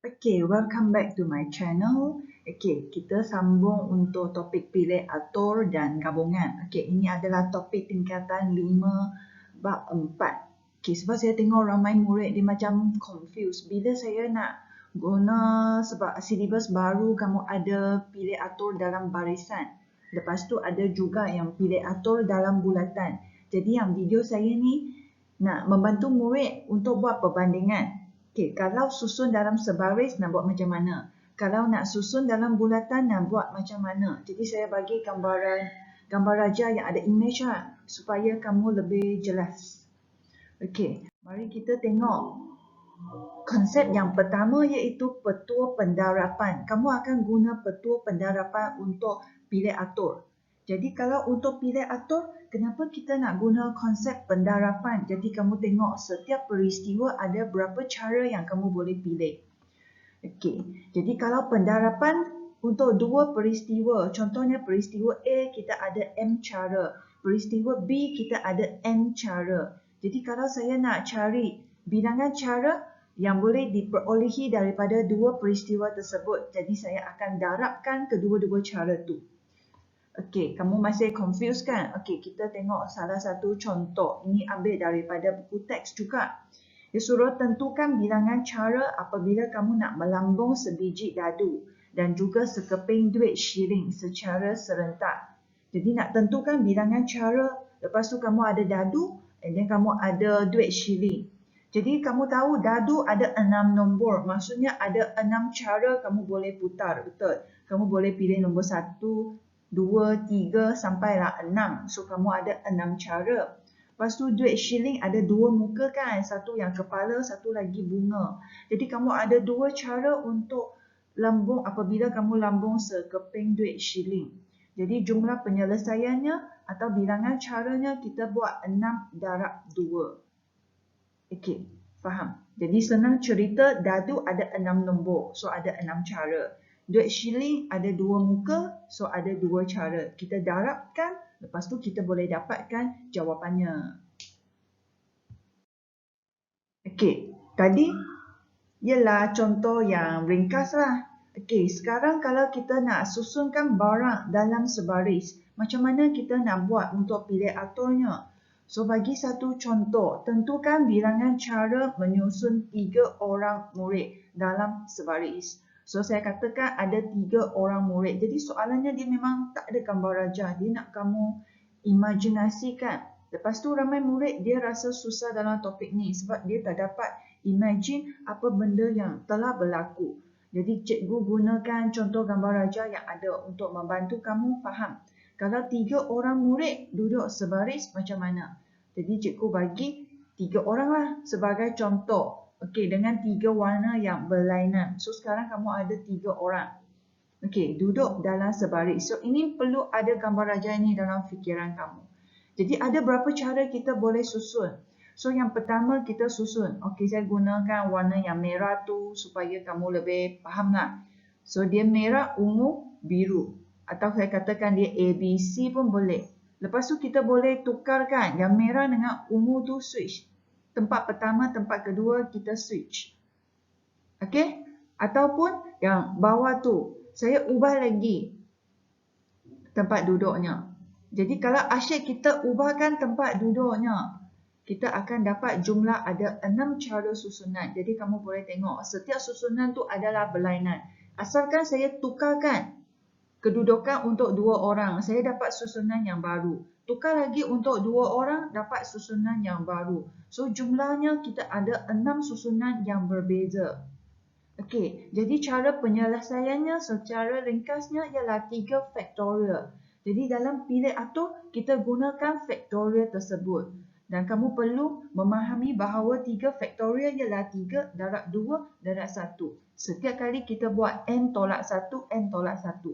Okay, welcome back to my channel. Okay, kita sambung untuk topik pilih atur dan gabungan. Okay, ini adalah topik tingkatan 5 bab 4. Okay, sebab saya tengok ramai murid dia macam confused. Bila saya nak guna sebab silibus baru, kamu ada pilih atur dalam barisan. Lepas tu ada juga yang pilih atur dalam bulatan. Jadi yang video saya ni nak membantu murid untuk buat perbandingan. Okey, kalau susun dalam sebaris nak buat macam mana? Kalau nak susun dalam bulatan nak buat macam mana? Jadi saya bagi gambar raja yang ada image lah, supaya kamu lebih jelas. Okey, mari kita tengok konsep yang pertama iaitu petua pendarapan. Kamu akan guna petua pendarapan untuk pilih atur. Jadi kalau untuk pilih atur, kenapa kita nak guna konsep pendarapan? Jadi kamu tengok setiap peristiwa ada berapa cara yang kamu boleh pilih. Okey, jadi kalau pendarapan untuk dua peristiwa, contohnya peristiwa A kita ada M cara, peristiwa B kita ada N cara. Jadi kalau saya nak cari bilangan cara yang boleh diperolehi daripada dua peristiwa tersebut, jadi saya akan darabkan kedua-dua cara tu. Okey, kamu masih confused kan? Okey, kita tengok salah satu contoh. Ini ambil daripada buku teks juga. Dia suruh tentukan bilangan cara apabila kamu nak melambung sebiji dadu dan juga sekeping duit shilling secara serentak. Jadi nak tentukan bilangan cara, lepas tu kamu ada dadu and then kamu ada duit shilling. Jadi kamu tahu dadu ada 6 nombor, maksudnya ada 6 cara kamu boleh putar, betul? Kamu boleh pilih nombor 1, 2, 3 sampailah 6. So kamu ada 6 cara. Lepas tu duit shilling ada 2 muka kan, satu yang kepala, satu lagi bunga. Jadi kamu ada 2 cara untuk lambung apabila kamu lambung sekeping duit shilling. Jadi jumlah penyelesaiannya atau bilangan caranya kita buat 6 darab 2. Okey, faham? Jadi senang cerita, dadu ada 6 nombor, so ada 6 cara. Duit shilling ada 2 muka, so ada 2 cara. Kita darabkan, lepas tu kita boleh dapatkan jawapannya. Okey, tadi ialah contoh yang ringkas lah. Okey, sekarang kalau kita nak susunkan barang dalam sebaris, macam mana kita nak buat untuk pilih aturnya? So, bagi satu contoh, tentukan bilangan cara menyusun 3 orang murid dalam sebaris. So, saya katakan ada 3 orang murid. Jadi, soalannya dia memang tak ada gambar rajah. Dia nak kamu imajinasikan. Lepas tu, ramai murid dia rasa susah dalam topik ni sebab dia tak dapat imagine apa benda yang telah berlaku. Jadi, cikgu gunakan contoh gambar rajah yang ada untuk membantu kamu faham. Kalau 3 orang murid duduk sebaris macam mana? Jadi cikgu bagi 3 orang lah sebagai contoh. Okey, dengan 3 warna yang berlainan. So sekarang kamu ada 3 orang. Okey, duduk dalam sebaris. So ini perlu ada gambar rajah ini dalam fikiran kamu. Jadi ada berapa cara kita boleh susun? So yang pertama kita susun. Okey, saya gunakan warna yang merah tu supaya kamu lebih faham lah. So dia merah, ungu, biru. Atau saya katakan dia ABC pun boleh. Lepas tu kita boleh tukarkan yang merah dengan ungu tu switch. Tempat pertama, tempat kedua kita switch. Okey? Ataupun yang bawah tu, saya ubah lagi tempat duduknya. Jadi kalau asyik kita ubahkan tempat duduknya, kita akan dapat jumlah ada 6 cara susunan. Jadi kamu boleh tengok setiap susunan tu adalah berlainan. Asalkan saya tukarkan kedudukan untuk 2 orang, saya dapat susunan yang baru. Tukar lagi untuk 2 orang, dapat susunan yang baru. So jumlahnya kita ada 6 susunan yang berbeza. Okey, jadi cara penyelesaiannya secara ringkasnya ialah 3 faktorial. Jadi dalam pilih atur, kita gunakan faktorial tersebut. Dan kamu perlu memahami bahawa 3 faktorial ialah 3 darab 2 darab 1. Setiap kali kita buat n tolak 1, n tolak 1.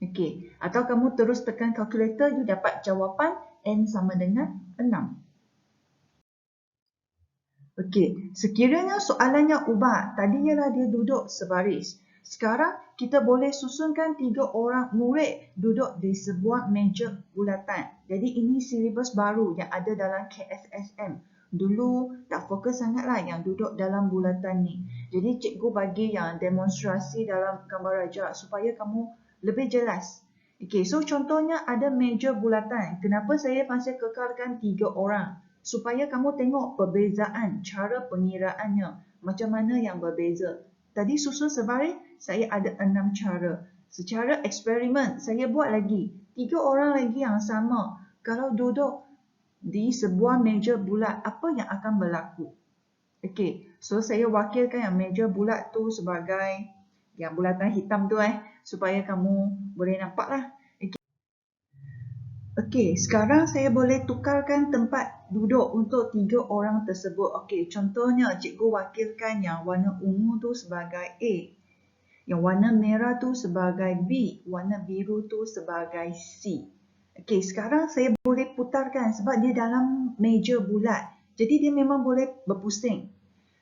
Okey, atau kamu terus tekan kalkulator, you dapat jawapan n sama dengan 6. Okey, sekiranya soalannya ubah, tadi ialah dia duduk sebaris. Sekarang kita boleh susunkan 3 orang murid duduk di sebuah meja bulatan. Jadi ini silibus baru yang ada dalam KSSM. dulu tak fokus sangatlah yang duduk dalam bulatan ni. Jadi cikgu bagi yang demonstrasi dalam gambar rajak supaya kamu lebih jelas. Okey, so contohnya ada meja bulatan. Kenapa saya masih kekalkan 3 orang? Supaya kamu tengok perbezaan cara pengiraannya. Macam mana yang berbeza. Tadi susun sebaris, saya ada 6 cara. Secara eksperimen, saya buat lagi. 3 orang lagi yang sama. Kalau duduk di sebuah meja bulat, apa yang akan berlaku? Okey, so saya wakilkan yang meja bulat tu sebagai yang bulatan hitam tu supaya kamu boleh nampak lah. Okey, sekarang saya boleh tukarkan tempat duduk untuk 3 orang tersebut. Okey, contohnya cikgu wakilkan yang warna ungu tu sebagai A. Yang warna merah tu sebagai B. Warna biru tu sebagai C. Okey, sekarang saya boleh putarkan sebab dia dalam meja bulat. Jadi dia memang boleh berpusing.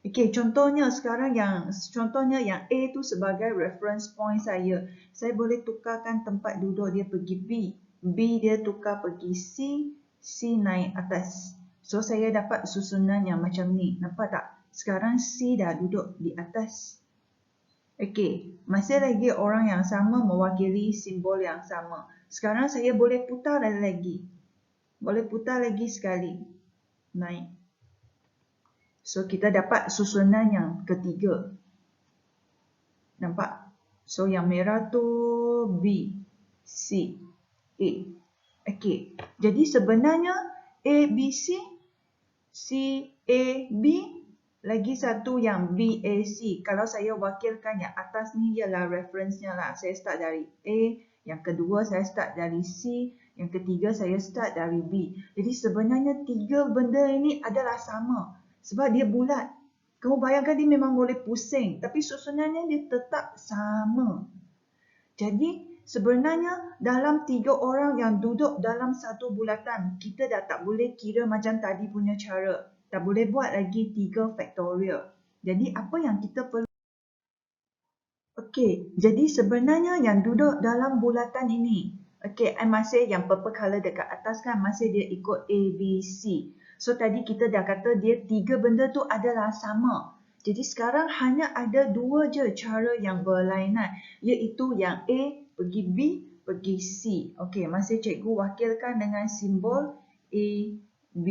Okey, contohnya sekarang yang A tu sebagai reference point saya. Saya boleh tukarkan tempat duduk dia pergi B. B dia tukar pergi C. C naik atas. So saya dapat susunan yang macam ni. Nampak tak? Sekarang C dah duduk di atas. Okey, masih lagi orang yang sama mewakili simbol yang sama. Sekarang saya boleh putar lagi. Boleh putar lagi sekali. Naik. So, kita dapat susunan yang ketiga. Nampak? So, yang merah tu B, C, A. Okey, jadi sebenarnya A, B, C, A, B, lagi satu yang B, A, C. Kalau saya wakilkan yang atas ni ialah reference-nya lah. Saya start dari A, yang kedua saya start dari C, yang ketiga saya start dari B. Jadi sebenarnya 3 benda ini adalah sama. Sebab dia bulat. Kamu bayangkan dia memang boleh pusing. Tapi susunannya dia tetap sama. Jadi sebenarnya dalam 3 orang yang duduk dalam satu bulatan, kita dah tak boleh kira macam tadi punya cara. Tak boleh buat lagi 3 faktorial. Jadi apa yang kita perlu? Okey, jadi sebenarnya yang duduk dalam bulatan ini. Okey, masih yang purple color dekat atas kan, masih dia ikut A, B, C. So tadi kita dah kata dia 3 benda tu adalah sama. Jadi sekarang hanya ada 2 je cara yang berlainan. Iaitu yang A pergi B, pergi C. Okey, masih cikgu wakilkan dengan simbol A, B,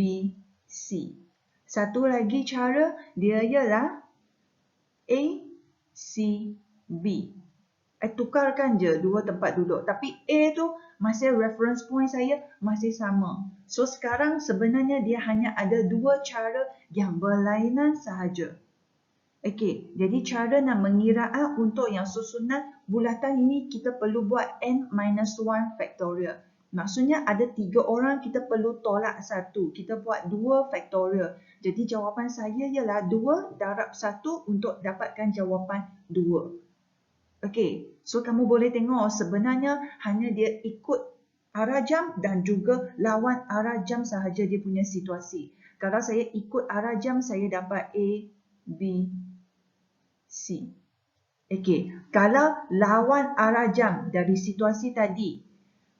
C. Satu lagi cara dia ialah A, C, B. Tukarkan je 2 tempat duduk. Tapi A tu masih reference point saya masih sama. So sekarang sebenarnya dia hanya ada 2 cara yang berlainan sahaja. Okey, jadi cara nak mengira untuk yang susunan bulatan ini kita perlu buat n-1 factorial. Maksudnya ada 3 orang, kita perlu tolak 1. Kita buat 2 factorial. Jadi jawapan saya ialah 2 darab 1 untuk dapatkan jawapan 2. Okey, so kamu boleh tengok sebenarnya hanya dia ikut arah jam dan juga lawan arah jam sahaja dia punya situasi. Kalau saya ikut arah jam, saya dapat A, B, C. Okey, kalau lawan arah jam dari situasi tadi,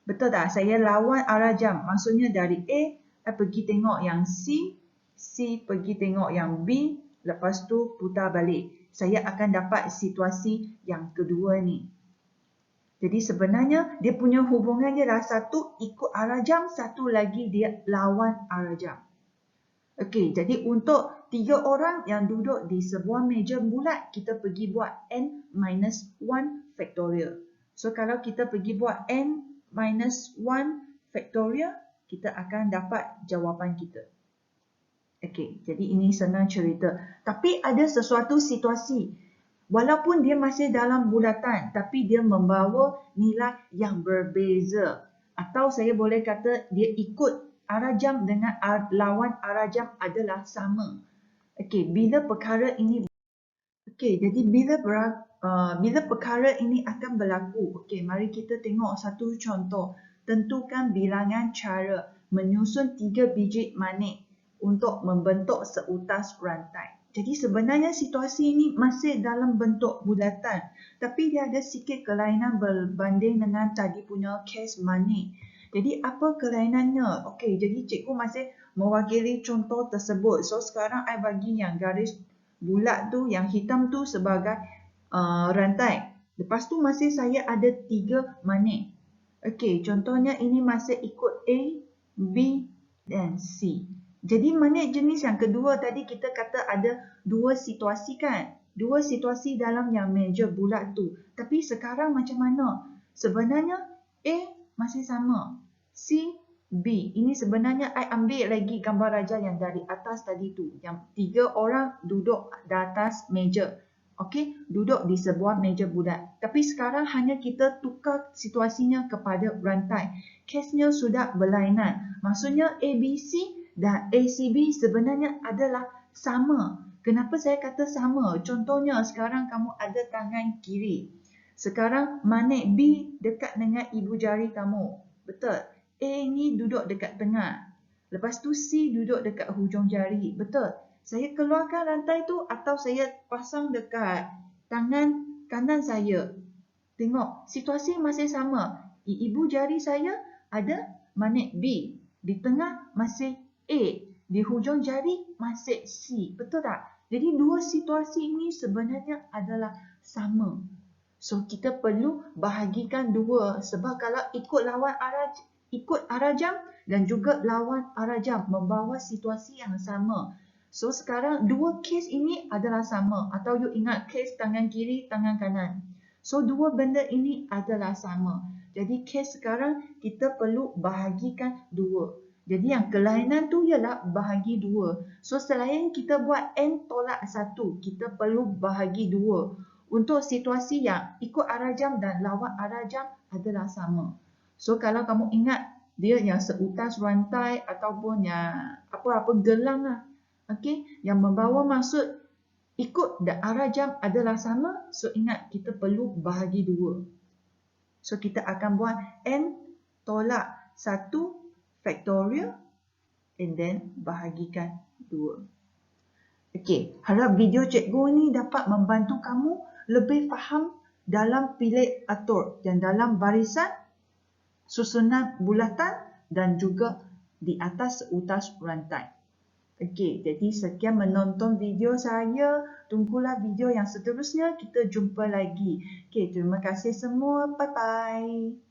betul tak? Saya lawan arah jam. Maksudnya dari A, pergi tengok yang C, C pergi tengok yang B, lepas tu putar balik. Saya akan dapat situasi yang kedua ni. Jadi sebenarnya dia punya hubungan ialah satu ikut arah jam, satu lagi dia lawan arah jam. Okey, jadi untuk 3 orang yang duduk di sebuah meja bulat, kita pergi buat n-1 factorial. So kalau kita pergi buat n-1 factorial, kita akan dapat jawapan kita. Okey, jadi ini senang cerita. Tapi ada sesuatu situasi. Walaupun dia masih dalam bulatan, tapi dia membawa nilai yang berbeza. Atau saya boleh kata dia ikut arah jam dengan lawan arah jam adalah sama. Okey, bila perkara ini jadi bila perkara ini akan berlaku. Okey, mari kita tengok satu contoh. Tentukan bilangan cara menyusun 3 biji manik untuk membentuk seutas rantai. Jadi sebenarnya situasi ini masih dalam bentuk bulatan, tapi dia ada sikit kelainan berbanding dengan tadi punya kes manik. Jadi apa kelainannya? Okey, jadi cikgu masih mewakili contoh tersebut. So sekarang I bagi yang garis bulat tu, yang hitam tu sebagai rantai. Lepas tu masih saya ada 3 magnet. Okey, contohnya ini masih ikut A, B dan C. Jadi magnet jenis yang kedua tadi kita kata ada 2 situasi kan? 2 situasi dalam yang meja bulat tu. Tapi sekarang macam mana? Sebenarnya A masih sama. C, B. Ini sebenarnya I ambil lagi gambar raja yang dari atas tadi tu. Yang 3 orang duduk di atas meja. Okey, duduk di sebuah meja bulat. Tapi sekarang hanya kita tukar situasinya kepada rantai. Kesnya sudah berlainan. Maksudnya ABC dan ACB sebenarnya adalah sama. Kenapa saya kata sama? Contohnya sekarang kamu ada tangan kiri. Sekarang magnet B dekat dengan ibu jari kamu. Betul. A ni duduk dekat tengah. Lepas tu C duduk dekat hujung jari. Betul. Saya keluarkan rantai tu atau saya pasang dekat tangan kanan saya. Tengok, situasi masih sama. Ibu jari saya ada magnet B. Di tengah masih A. Di hujung jari masih C. Betul tak? Jadi dua situasi ini sebenarnya adalah sama. So kita perlu bahagikan dua. Sebab kalau ikut arah jam dan juga lawan arah jam membawa situasi yang sama. So sekarang dua kes ini adalah sama. Atau you ingat kes tangan kiri, tangan kanan. So dua benda ini adalah sama. Jadi kes sekarang kita perlu bahagikan dua. Jadi yang kelainan tu ialah bahagi dua. So selain kita buat N tolak 1, kita perlu bahagi dua. Untuk situasi yang ikut arah jam dan lawan arah jam adalah sama. So kalau kamu ingat dia yang seutas rantai ataupun yang apa-apa gelang lah. Okay? Yang membawa maksud ikut dan arah jam adalah sama. So ingat kita perlu bahagi dua. So kita akan buat N tolak 1 factorial and then bahagikan 2. Okey, harap video cikgu ni dapat membantu kamu lebih faham dalam pilih atur dan dalam barisan, susunan bulatan dan juga di atas seutas rantai. Okey, jadi sekian menonton video saya. Tunggulah video yang seterusnya. Kita jumpa lagi. Okey, terima kasih semua. Bye-bye.